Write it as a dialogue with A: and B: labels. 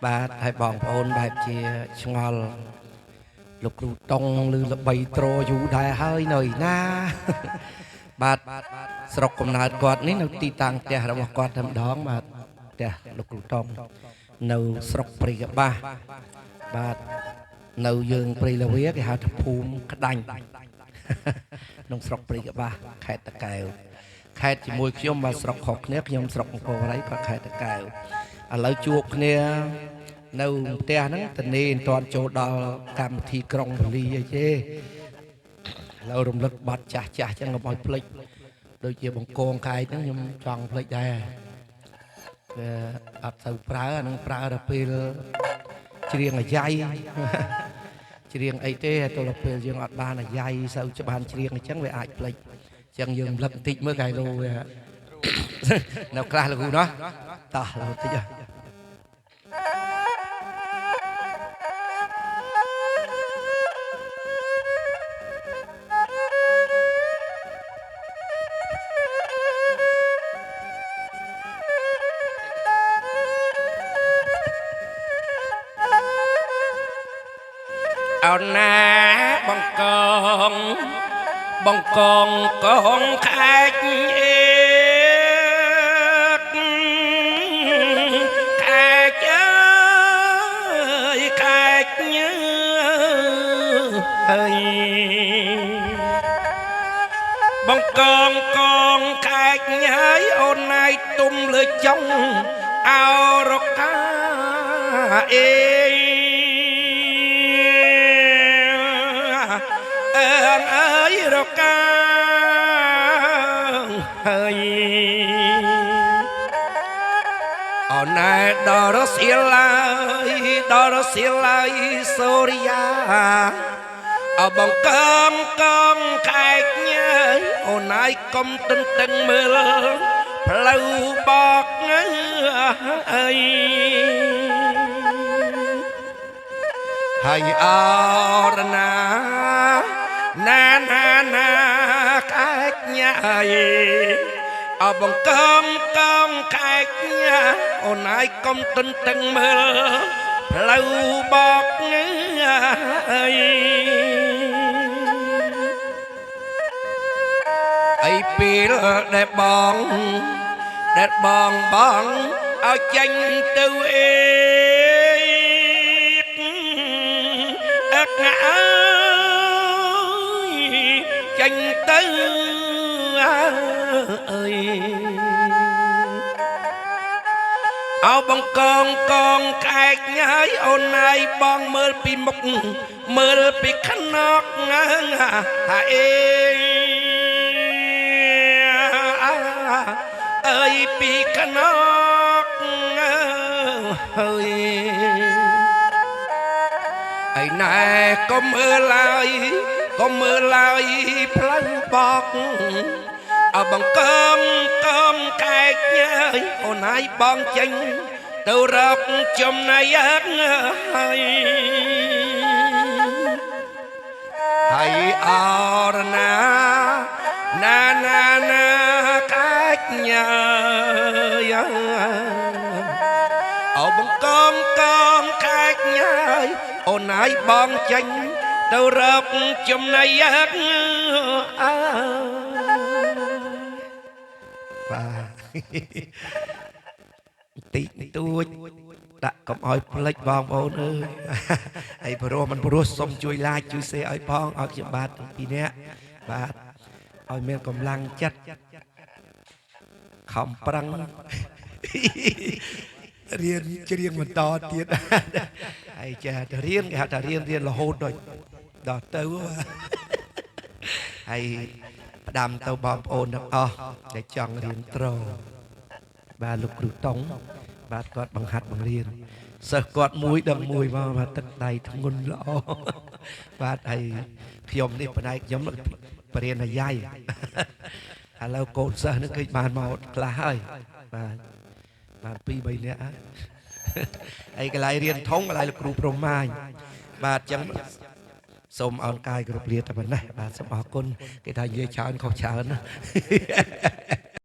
A: បាទហើយបងប្អូនបែបជាឆ្ងល់លោកគ្រូតុងឬល្បីត្រយូរដែរហើយនៅណាបាទស្រុកកំណើតគាត់នេះនៅទីតាំងផ្ទះរបស់គាត់តែម្ដងបាទផ្ទះលោកគ្រូតុងនៅស្រុកព្រៃកបាសបាទនៅយើងព្រៃលាវាគេហៅថាភូមិក្តាញ់ក្នុងស្រុកព្រៃកបាសខេត្តតាកែវខេត្តជាមួយខ្ញុំបាទស្រុកខុសគ្នាខ្ញុំស្រុកអង្គរវត្តគាត់ខេត្តតាកែវឥឡូវជួបគ្នានៅផ្ទះហ្នឹងតនេមិនទាន់ចូលដល់កម្មវិធីក្រុងវលីអីទេឥឡូវរំលឹកបាត់ចាស់ចឹងកុំឲ្យភ្លេចដូចជាបង្គងកាយហ្នឹងខ្ញុំចង់ភ្លេចដែរវាអត់ទៅប្រើអាហ្នឹងប្រើដល់ពេលច្រៀងអាយ៉ៃច្រៀងអីទេដល់ពេលយើងអត់បានអាយ៉ៃសូវច្បាស់ច្រៀងអញ្ចឹងវាអាចភ្លេចអញ្ចឹងយើងរំលឹកបន្តិចមើលកាយលោនៅខ្លះលោកគ្រូណោះតោះលោកតិចអោណាបង្កងកងខែកអេខែកអើយខែកញើហើយបង្កងកងខែកហើយអូនណៃទុំលើចុងអោរកាអេអើយរកាហើយអូនណែដល់រសៀលឡើយសូរិយាអបង្កងខែកញើអូនណៃកុំទន្ទឹងមើលផ្លូវបកអើយហើយអរណាណាខែកញ៉ាយអបង្កងខែកញ៉ាអូនហើយកុំទន្ទឹងមើលផ្លូវបកអីពេលដែលបងឲ្យចាញ់ទៅអេអកអើចាញ់ទៅអើយអោបង្កងខែកញ៉ាយអូនណាយបងមើលពីមុខមើលពីខ្នងហាអេអើយពីខ្នងហើយឯណែកុំមើលឡើយផ្លូវបកអបង្កងកែកញ៉ាយអូនហើយបងចេញទៅរកចំណៃហើយអរណាកែកញ៉ាយអបង្កងកែកញ៉ាយអូនហើយបងចេញទៅរកចំណៃបាទតិចតួចដាក់កុំឲ្យភ្លេចបងប្អូនអើយហើយព្រោះមិនព្រោះសុំជួយ like ជួយ share ឲ្យផងឲ្យខ្ញុំបាទពីរនាក់បាទឲ្យមានកម្លាំងចិត្តខំប្រឹងរៀនច្រៀងបន្តទៀតហើយចាទៅរៀនគេហៅថារៀនរហូតដល់ទៅហើយផ្ដាំទៅបងប្អូនទាំងអស់ដែលចង់រៀនត្របាទលោកគ្រូតុងបាទគាត់បង្ហាត់បង្រៀនសិស្សគាត់មួយដឹងមួយមកបាទទឹកដៃធ្ងន់ល្អបាទហើយខ្ញុំនេះផ្នែកខ្ញុំបរិញ្ញាយាយឥឡូវកូនសិស្សនឹងគេបានមកខ្លះហើយបាទ2-3នាក់ហើយកន្លែងរៀនធំកន្លែងលោកគ្រូព្រំមាញបាទអញ្ចឹងសូមអរកាយគ្រប់លាតែប៉ុណ្ណេះបាទសូមអរគុណគេថានិយាយច្រើនខុសច្រើនណា